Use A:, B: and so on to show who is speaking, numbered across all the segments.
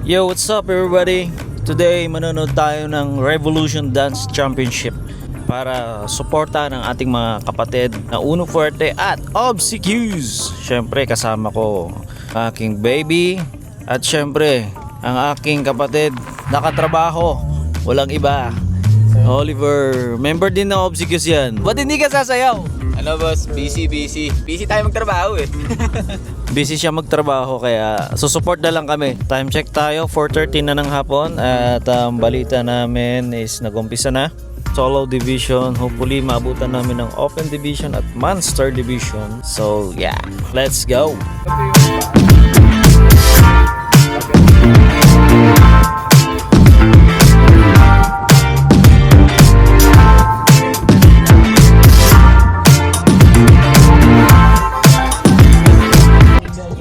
A: Yo, what's up everybody? Today, manonood tayo ng Revolution Dance Championship para suportahan ang ating mga kapatid na Uno Fuerte at Obsequies. Syempre, kasama ko aking baby at syempre, ang aking kapatid nakatrabaho, walang iba. Oliver, member din ng Obsequies yan. Ba't hindi ka sasayaw?
B: Ano boss, busy tayo magtrabaho eh.
A: Busy siya magtrabaho kaya susupport na lang kami. Time check tayo, 4:30 na ng hapon at ang balita namin is nag-umpisa na. Solo division, hopefully maabutan namin ng open division at monster division. So yeah, let's go!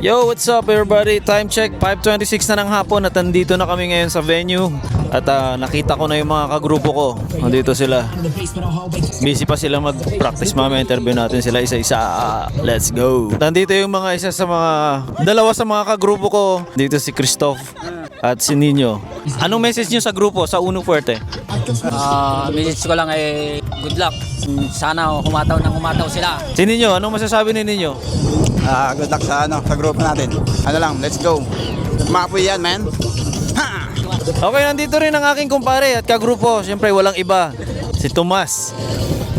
A: Yo, what's up everybody? Time check, 5:26 na ng hapon at nandito na kami ngayon sa venue. At nakita ko na yung mga kagrupo ko. Nandito sila. Busy pa sila mag-practice. Mamaya interview natin sila isa-isa. Let's go! Nandito yung mga dalawa sa mga kagrupo ko. Dito si Christoph at si Nino. Anong message nyo sa grupo, sa Uno Fuerte?
C: Message ko lang good luck. Sana humataw sila.
A: Si Nino, anong masasabi ni Nino?
D: Good luck sa grupo natin. Ano lang, let's go. Maapoy yan, man. Ha!
A: Okay, nandito rin ang aking kumpare at kagrupo. Siyempre, walang iba. Si Tomas.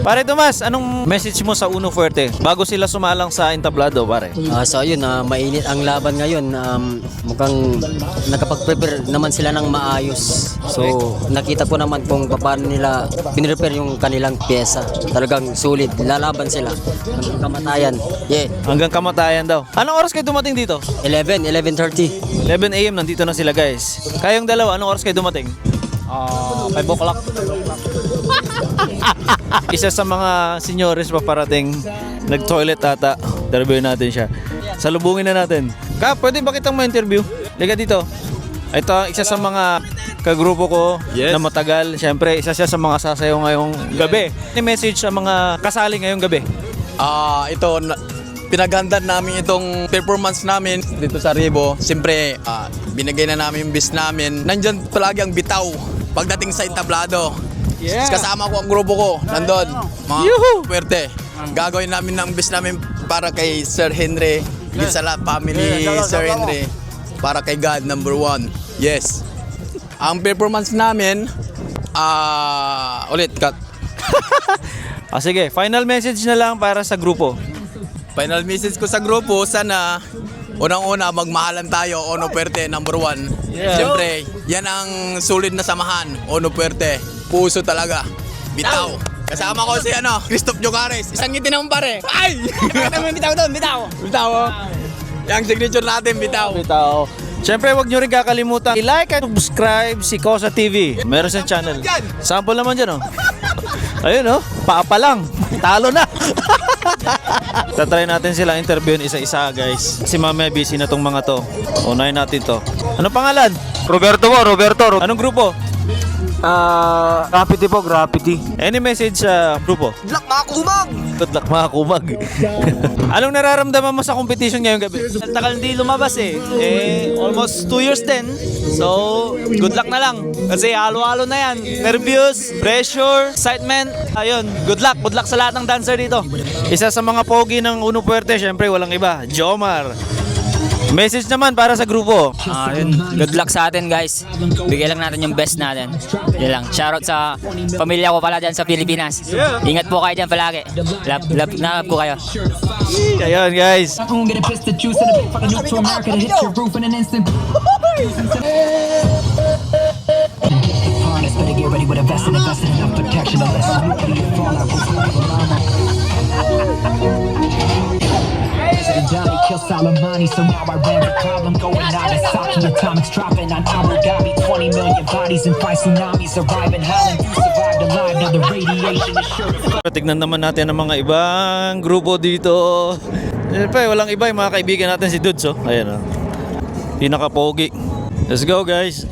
A: Pare Tomas, anong message mo sa Uno Fuerte bago sila sumalang sa entablado, pare?
C: So ayun, mainit ang laban ngayon. Mukhang nakapag-prepare naman sila ng maayos. So nakita ko naman kung paano nila pinrepare yung kanilang pyesa. Talagang sulit, lalaban sila hanggang kamatayan. Yeah.
A: Hanggang kamatayan daw. Anong oras kayo dumating dito?
C: 11:30.
A: 11 AM nandito na sila, guys. Kayong dalawa, anong oras kayo dumating?
C: 5 o'clock.
A: Isa sa mga senyores paparating, nag-toilet ata. Interview natin siya. Salubungin na natin. Kap, pwede ba kitang ma-interview? Liga dito. Ito, isa sa mga kagrupo ko na matagal. Siyempre, isa siya sa mga sasayaw ngayong gabi. Any message sa mga kasali ngayong gabi?
B: Pinaghandaan namin itong performance namin dito sa Rebo. Siyempre, binigay na namin yung best namin. Nandyan palagi ang bitaw pagdating sa entablado.
A: Yeah.
B: Kasama ko ang grupo ko, nandun, mga Fuerte. Gagawin namin ng best namin para kay Sir Henry, sa lahat family, Sir Henry, para kay God, number 1. Yes. Ang performance namin, ulit, cut.
A: Sige, final message na lang para sa grupo.
B: Final message ko sa grupo, sana unang-una magmahalan tayo, Uno Fuerte, number 1.
A: Yeah.
B: Siyempre, yan ang sulit na samahan, Uno Fuerte. Puso talaga, bitaw. Kasama ko si Christoph Jogares. Isang ngiti naman pare. Ay! Bitaw doon, bitaw. Bitaw. Yung signature natin, bitaw.
A: Bitaw. Siyempre, huwag nyo rin kakalimutan i-like at subscribe si Kosa TV. Meron siyang channel. Sample naman dyan, oh. Ayun, oh. Paapa lang. Talo na. Tatry natin silang interviewin isa-isa, guys. Si mamaya busy na tong mga to. Unahin natin to. Ano pangalan? Roberto mo, Roberto. Anong grupo?
D: Graffiti po, graffiti.
A: Any message sa grupo?
D: Good luck mga kumag!
A: Good luck mga kumag. Anong nararamdaman mo sa competition ngayong gabi?
E: Tagal hindi lumabas almost 2 years din. So, good luck na lang. Kasi halo-halo na yan. Nervous, pressure, excitement. Ayun, good luck sa lahat ng dancer dito.
A: Isa sa mga pogi ng Uno Fuerte, syempre walang iba, Jomar. Message naman para sa grupo.
C: Good luck sa atin, guys. Bigay lang natin yung best natin. Yan lang. Shoutout sa pamilya ko pala dyan sa Pilipinas. Ingat po kayo dyan palagi. Love ko kayo.
A: Ayun, guys.
F: I'm gonna get a pistol juice and a big fucking nuke to America to hit your roof in an instant. Harness, better get ready with a vest and invested enough protection to listen. Nuclear fallout President Johnny kill Soleimani, so now I ran the problem going out of Saki. Atomics dropping on Abu Dhabi, 20 million bodies and 5 tsunamis arriving. Holland, you survived alive, now the radiation is sure to
A: Tignan naman natin ang mga ibang grupo dito. Siyempre, walang iba yung mga kaibigan natin si Dudes, oh. Ayan, oh. Pinaka-pogi. Let's go, guys.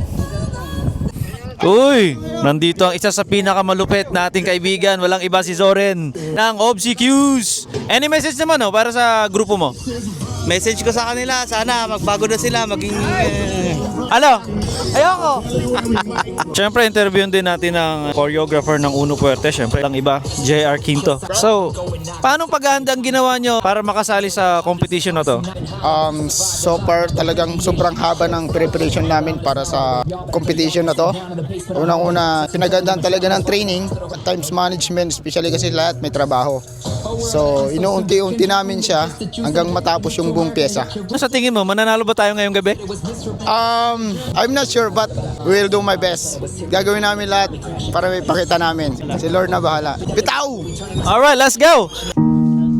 A: Uy, nandito ang isa sa pinakamalupit nating kaibigan. Walang iba si Zoren ng Obsequies. Any message naman para sa grupo mo?
E: Message ko sa kanila, sana magbago na sila, maging Ano? Ayoko.
A: Siyempre, interviewin din natin ang choreographer ng Uno Puerte. Siyempre, lang iba, JR Quinto. So, paano paghahanda ang ginawa nyo para makasali sa competition na to?
G: So far talagang sobrang haba ng preparation namin para sa competition na to. Unang-una, pinagandaan talaga ng training, at times management, especially kasi lahat may trabaho. So, inuunti-unti namin siya hanggang matapos yung buong pyesa.
A: Ano sa tingin mo, mananalo ba tayo ngayong gabi?
G: I'm not sure but we'll do my best. Gagawin namin lahat para may pakita namin. Si Lord na bahala. Bitaw!
A: Alright, let's go!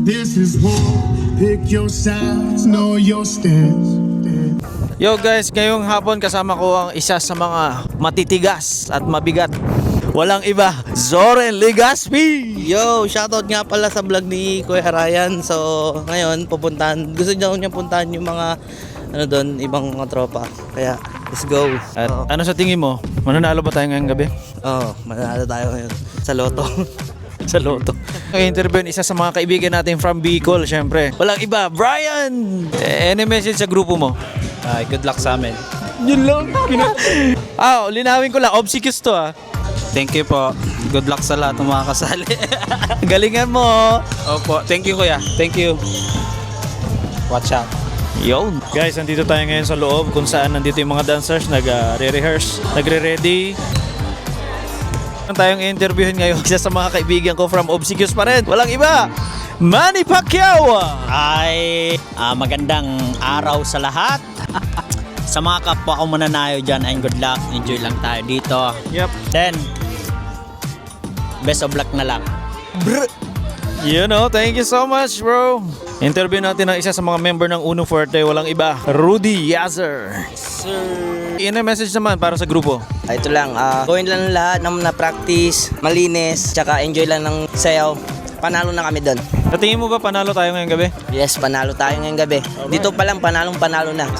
H: This is war. Pick your sides, know your stance.
A: Yo guys, ngayong hapon kasama ko ang isa sa mga matitigas at mabigat. Walang iba, Zoren Legaspi!
I: Yo, shoutout nga pala sa vlog ni Kuya Ryan. So, ngayon, gusto niya puntahan yung mga, doon, ibang mga tropa. Kaya, let's go.
A: At ano sa tingin mo, mananalo ba tayo ngayong gabi?
I: Manalo tayo ngayon sa loto.
A: Sa loto. Interview isa sa mga kaibigan natin from Bicol, syempre. Walang iba, Brian! Any message sa grupo mo?
E: Good luck sa amin.
A: Yun lang. Linawin ko lang, obsequious to
E: Thank you po. Good luck sa lahat ng mga kasali.
A: Galingan mo.
E: Opo. Thank you, kuya. Thank you. Watch out.
A: Yun. Guys, nandito tayo ngayon sa loob kung saan nandito yung mga dancers nagre-rehearse, nagre-ready. Tayong interviewin ngayon isa sa mga kaibigan ko from Obsequious pa rin. Walang iba, Manny Pacquiao!
J: Ay, magandang araw sa lahat. Sa mga kapwa ko mananayo dyan, ay good luck. Enjoy lang tayo dito.
A: Yep.
J: Then, best of luck na lang.
A: You know, thank you so much, bro. Interview natin ang isa sa mga member ng Uno Fuerte, walang iba, Rudy Yazer. Sir. Message naman para sa grupo.
I: Ito lang, gawin lang lahat ng na-practice, malinis, tsaka enjoy lang ng sayaw. Panalo na kami doon.
A: Sa tingin mo ba panalo tayo ngayong gabi?
I: Yes, panalo tayo ngayong gabi. Dito pa lang, panalo na.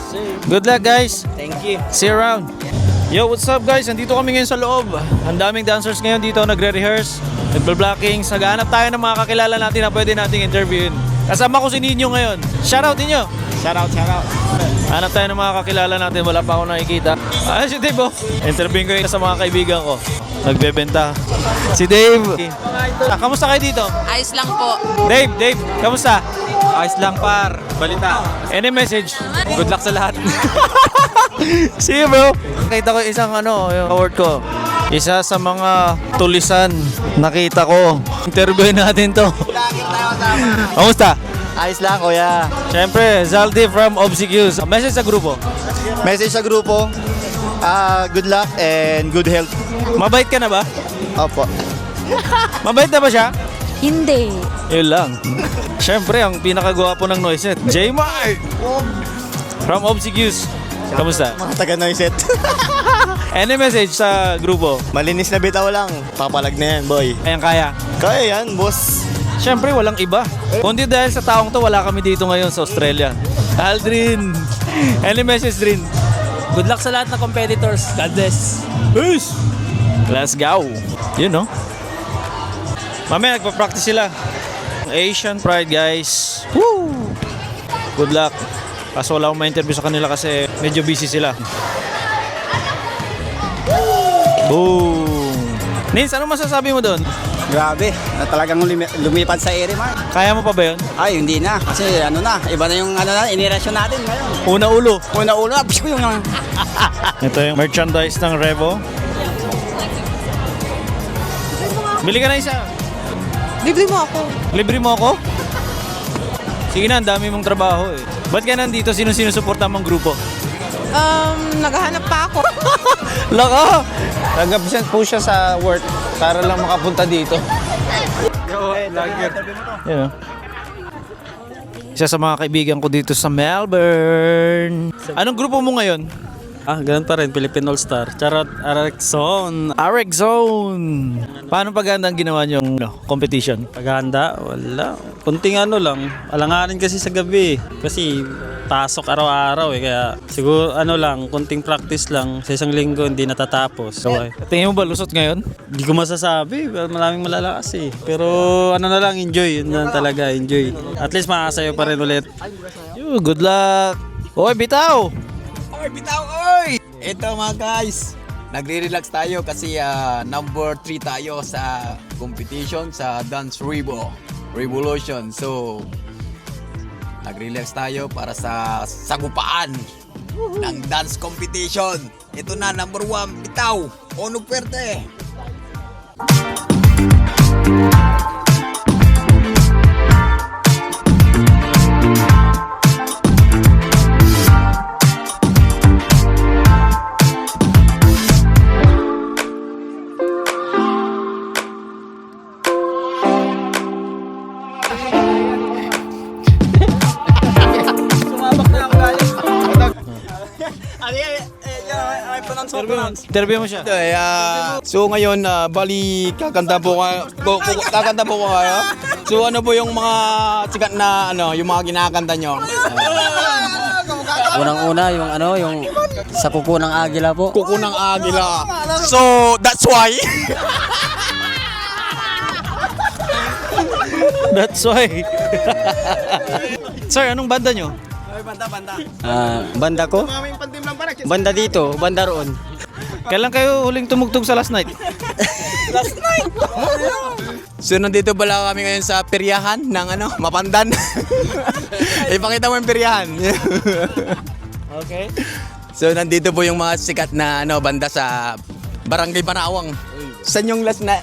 A: Good luck, guys.
I: Thank you.
A: See you around. Yo, what's up guys? Nandito kami ngayon sa loob. Ang daming dancers ngayon dito nagre-rehearse, nagble-blockings. Naghahanap tayo ng mga kakilala natin na pwede nating interviewin. Kasama ko si Ninyo ngayon. Shoutout Ninyo! Shoutout. Hanap tayo ng mga kakilala natin. Wala pa ako nakikita. Si Dave oh. Interviewin ko yun sa mga kaibigan ko. Nagbebenta. Si Dave. Kamusta kayo dito?
K: Ayos lang po.
A: Dave, kamusta?
E: Ayos lang, par. Balita.
A: Any message?
E: Good luck sa lahat.
A: See you, bro. Nakita ko isang yung award ko. Isa sa mga tulisan nakita ko. Interviewin natin to. Kamusta?
G: Ayos lang, kuya.
A: Siyempre, Zaldi from Obsequious. Message sa grupo.
G: Message sa grupo, good luck and good health.
A: Mabait ka na ba?
G: Opo.
A: Mabait na ba siya?
K: Hindi.
A: Yun lang. Siyempre, ang pinakagwapo ng Noiset, J-Mark! From Obsequious. Kamusta?
G: Mga taga-Noiset.
A: Any message sa grupo?
G: Malinis na bitaw lang. Papalag na yan, boy.
A: Ayan, kaya.
G: Kaya yan, boss.
A: Siyempre, walang iba. Kundi dahil sa taong to, wala kami dito ngayon sa Australia. Aldrin! Any message, Drin?
E: Good luck sa lahat ng competitors. God bless.
A: Peace! Let's go! You know? Mamaya, nagpa-practice sila. Asian Pride, guys. Woo! Good luck. Kaso wala akong ma-interview sa kanila kasi medyo busy sila. Boom! Nins, ano masasabi mo doon?
D: Grabe, na talagang lumipad sa ere, Mark.
A: Kaya mo pa ba yun?
D: Ay, hindi na. Kasi iba na yung inirasyon natin ngayon.
A: Una ulo.
D: Una-una, ko yung
A: Ito yung merchandise ng Revo. Bili ka na isa.
K: Libre mo ako.
A: Libre mo ako? Sige na, ang dami mong trabaho eh. Ba't ka nandito? Sino-sino suporta mong grupo?
K: Naghahanap pa ako.
A: Laka! Nag-absent po siya sa work para lang makapunta dito. Yan o. Isa sa mga kaibigan ko dito sa Melbourne. Anong grupo mo ngayon?
E: Ganun pa rin. Philippine All-Star. Charot. Arex Zone.
A: Arex Zone. Paano paganda ang ginawa niyong competition?
E: Paghahanda? Wala. Kunting lang. Alanganin kasi sa gabi. Kasi pasok araw-araw Kaya siguro kunting practice lang. Sa isang linggo hindi natatapos. So,
A: Tingin mo ba lusot ngayon?
E: Hindi ko masasabi. Maraming malalakas Pero enjoy. Yun lang talaga. Enjoy. At least makakasayo pa rin ulit.
A: Good luck. Oy, bitaw!
B: Ito mga guys, nagre-relax tayo kasi number 3 tayo sa competition sa Dance Revolution. So, nag-relax tayo para sa sagupaan ng dance competition. Ito na, number 1, bitaw, Ono Puerte.
A: Interview mo siya.
B: So ngayon, bali kakanta po kayo. So ano po yung mga sikat na yung mga kinakanta nyo?
C: Unang-una yung sa kuko ng agila po.
B: Kuko ng Agila. So that's why.
A: That's why. Sir, anong banda nyo?
C: Banda ko? Banda dito, banda roon.
A: Kailan kayo huling tumugtog sa last night?
B: So nandito pala kami ngayon sa peryahan ng Mapandan. Ipakita mo yung peryahan.
A: Okay.
B: So nandito po yung mga sikat na banda sa Barangay Banawang. Saan yung last na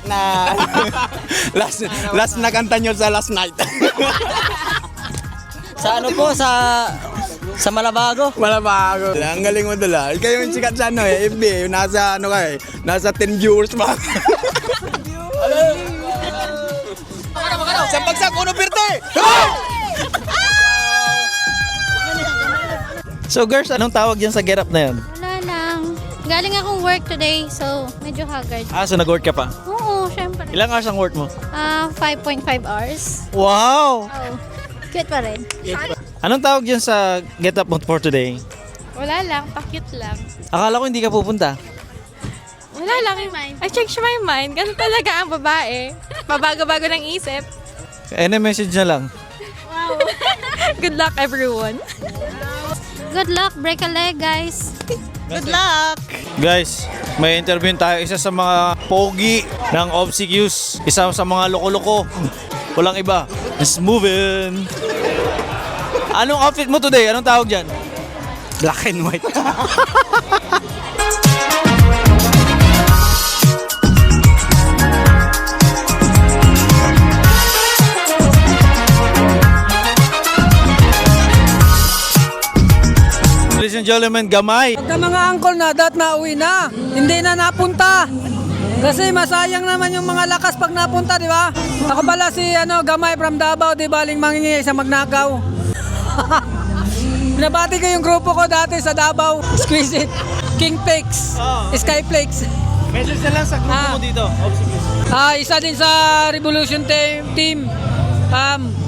B: last na kanta nyo sa last night?
C: Sa ano po, sa Malabago.
B: Malabago. Ang galing mo dala. Ikaw yung sikat sa FB. Yung nasa nasa 10 viewers pa. Sa bagsak, Ono Puerte!
A: So girls, anong tawag yan sa get up na yan?
L: Wala lang. Galing akong work today, so medyo haggard.
A: So nag-work ka pa?
L: Oo, syempre.
A: Ilang hours ang work mo?
L: 5.5 hours.
A: Wow!
L: Oh, cute pa rin.
A: Anong tawag yan sa get up mo for today?
K: Wala lang, pa-cute lang.
A: Akala ko hindi ka pupunta.
K: Wala lang. I changed my mind. Ganun talaga ang babae. Mabago-bago ng isip.
A: Any message na lang.
K: Wow. Good luck, everyone.
L: Good luck, break a leg, guys.
K: Good luck.
A: Guys, may interview tayo. Isa sa mga pogi ng OBCQs. Isa sa mga loko-loko. Walang iba. Let's move in. Anong outfit mo today? Anong tawag dyan?
E: Black and white.
A: Ladies and gentlemen, Gamay.
M: Pagka mga angkol na, nauwi na. Hindi na napunta. Kasi masayang naman yung mga lakas pag napunta, di ba? Ako pala si Gamay from Davao, di ba? Aling mangingi sa Magnakaw. Binabati ko yung grupo ko dati sa Davao. Squeeze It, Kingflakes, Skyflakes.
A: Message na lang sa grupo mo dito.
M: Isa din sa Revolution Team.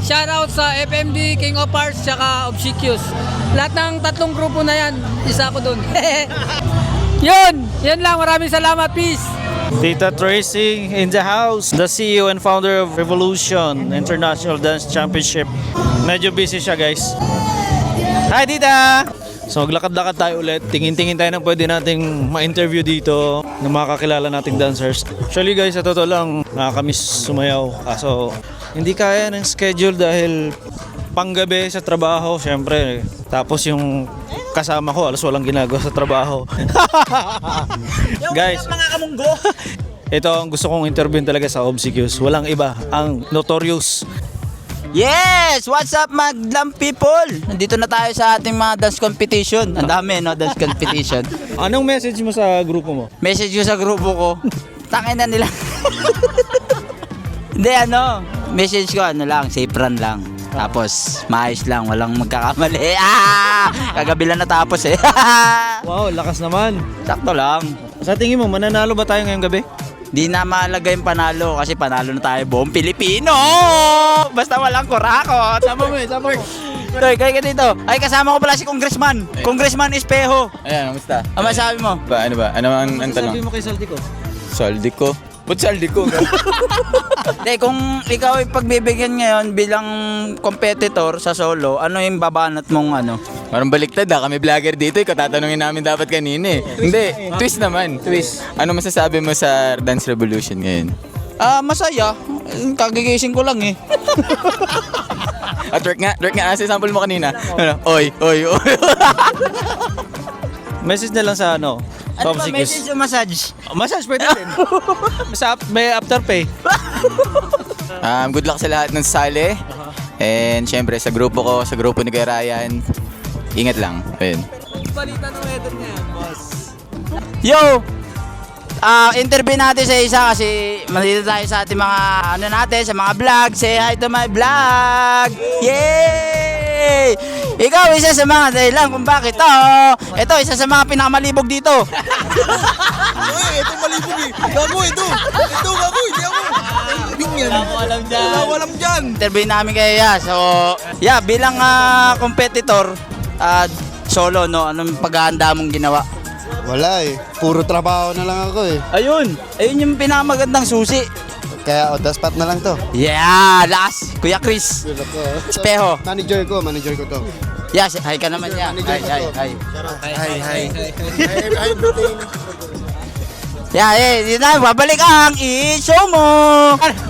M: Shout out sa FMD, King of Hearts, tsaka Obsequious. Lahat ng tatlong grupo na yan, isa ko dun. Yun lang. Maraming salamat. Peace.
A: Tita Tracy in the house, the CEO and founder of Revolution International Dance Championship. Medyo busy siya, guys. Hi, Tita! So maglakad-lakad tayo ulit. Tingin-tingin tayo ng pwede nating ma-interview dito ng mga kakilala nating dancers. Actually guys, sa totoo lang, nakakamiss sumayaw. Kaso hindi kaya ng schedule dahil panggabi sa trabaho, syempre. Tapos yung kasama ko, alas walang ginagawa sa trabaho. Guys, ito ang gusto kong interviewin talaga sa OBCQs. Walang iba, ang Notorious.
N: Yes! What's up, Maglam people? Nandito na tayo sa ating mga dance competition. Ang dami, dance competition.
A: Anong message mo sa grupo mo?
N: Message ko sa grupo ko, tangin na nila. Hindi, message ko, safe run lang. Tapos, maayos lang, walang magkakamali. Kagabi lang natapos eh.
A: Wow, lakas naman.
N: Sakto lang.
A: Sa tingin mo, mananalo ba tayo ngayong gabi?
N: Di na mahalaga yung panalo kasi panalo na tayo buong Pilipino. Basta walang kurakot.
A: Sama mo.
N: Toy, kaya ka dito. Ay, kasama ko pala si Congressman. Congressman Espejo.
B: Ayan, kamusta?
N: Ano masabi mo?
B: Ano ba? Ano ang tanong?
A: Sabi mo kay Saldi ko?
B: Saldi ko? Ba't saldi ko?
N: Hindi, kung ikaw ay pagbibigyan ngayon bilang competitor sa solo, ano yung babanat mong Parang baliktad kami vlogger dito, ikaw tatanungin namin dapat kanina eh. Hindi, twist naman. Twist. Ano masasabi mo sa Dance Revolution ngayon?
I: Masaya. Kagigising ko lang eh.
N: At work nga, kasi sample mo kanina. Ano? Oy.
E: Message na lang sa ano,
N: Ano ba, message o massage?
E: Massage pwede din. May after pay.
N: Good luck sa lahat ng sali. And syempre sa grupo ko, sa grupo ni Kuya Ryan, ingat lang. Ayun.
E: Balita ng weather ngayon, boss.
N: Yo! Interview natin sa isa kasi malito tayo sa ating mga sa mga vlog. Say hi to my vlog! Yay! Ikaw isa sa mga dahilan kung bakit ito isa sa mga pinakamalibog dito.
B: Ito malibog eh. Gago ito. Hindi ako. Wala ko alam dyan.
N: Interview namin kayo So, bilang competitor, solo, no? Anong paghahanda mong ginawa?
O: Wala eh. Puro trabaho na lang ako eh.
N: Ayun yung pinakamagandang susi.
O: Kaya on the spot na lang to.
N: Yeah, last. Kuya Chris. Espejo.
O: Manager ko to.
N: Yes, hi ka naman niya. Hi. Yun na, babalik ang i-show mo.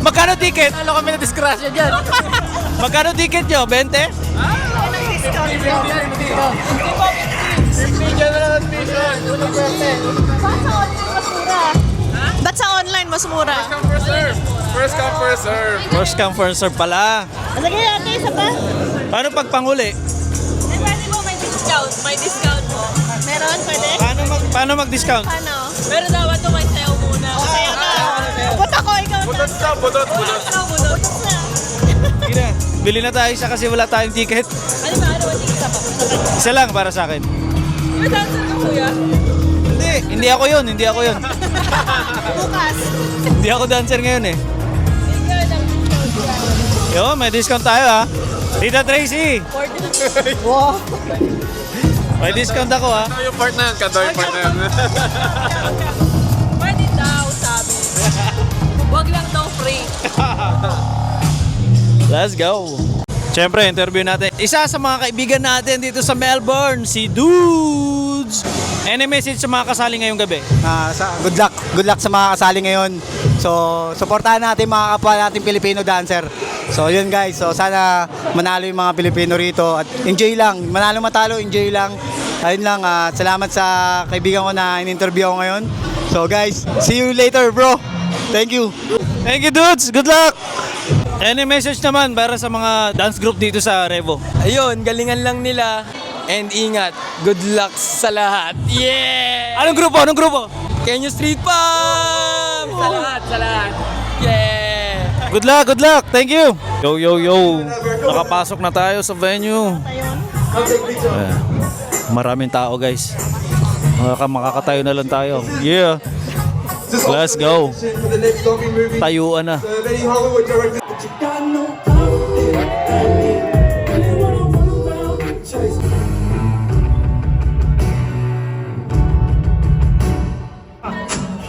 E: Magkano ticket?
N: Ano kami na disgrasya dyan?
E: Magkano ticket nyo? 20?
K: Ba't sa online mas mura?
E: First come, first serve pala.
K: Sige, ate, isa pa?
E: Paano pag panghuli?
K: Pwede mo may discount. May discount mo. Meron? Pwede?
E: Paano mag-discount?
K: Paano? Pero dapat to may sayo muna. Masaya ka. Buta ko, ikaw na. Butot na. Butot na.
E: Sige na. Bili na tayo isa kasi wala tayong ticket.
K: Ano ba ticket pa?
E: Isa lang para sa akin.
K: May dancer ka, kuya?
E: Hindi ako yun.
K: Bukas.
E: Hindi ako dancer ngayon eh. Yo, may discount tayo ha. Tita Tracy.
K: Wow.
E: May discount ako ha.
P: Yung part na yan, yung part na yan.
K: Pwede daw, sabi. Wag lang daw free.
E: Let's go. Siyempre, interview natin isa sa mga kaibigan natin dito sa Melbourne, si Dudes. Any message sa mga kasali ngayong gabi?
O: Good luck sa mga kasali ngayon. So, supportahan natin mga kapwa nating Filipino dancer. So, yun guys. So, sana manalo yung mga Pilipino rito at enjoy lang. Manalo matalo, enjoy lang. Ayun lang, salamat sa kaibigan ko na in-interview ako ngayon. So, guys, see you later, bro. Thank you.
E: Thank you, Dudes. Good luck. Any message naman para sa mga dance group dito sa Revo?
Q: Ayun, galingan lang nila. And ingat, good luck sa lahat. Yeah!
E: Anong grupo?
Q: Kenyo Street Pump! Sa lahat. Yeah!
E: Good luck. Thank you. Yo. Nakapasok na tayo sa venue. Maraming tao, guys. Makakatayo na lang tayo. Yeah. Let's go. Tayuan na.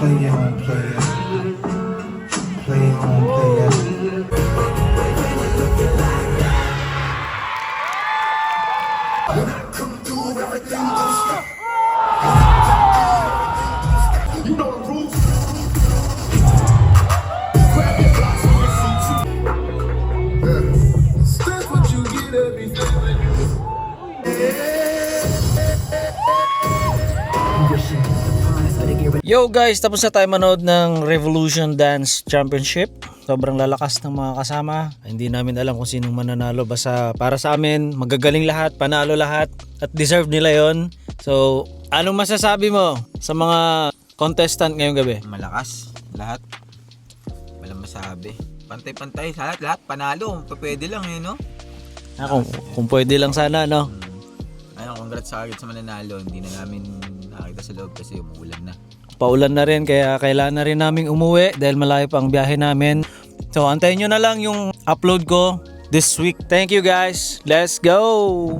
H: Play on, play it. Play on, play it. You know the rules. Grab your blocks and your seats. That's what you get everything.
A: Yo guys, tapos na tayo manood ng Revolution Dance Championship. Sobrang lalakas ng mga kasama. Hindi namin alam kung sinong mananalo. Basta para sa amin, magagaling lahat, panalo lahat. At deserve nila yon. So, anong masasabi mo sa mga contestant ngayong gabi?
R: Malakas, lahat. Walang masabi. Pantay-pantay, lahat panalo. Pwede lang no?
A: Kung pwede lang sana, no?
R: Congrats sa mananalo. Hindi na namin nakita sa loob kasi umuulan na.
A: Paulan na rin kaya kailangan na rin naming umuwi dahil malayo pa ang biyahe namin. So antayin nyo na lang yung upload ko this week. Thank you guys. Let's go!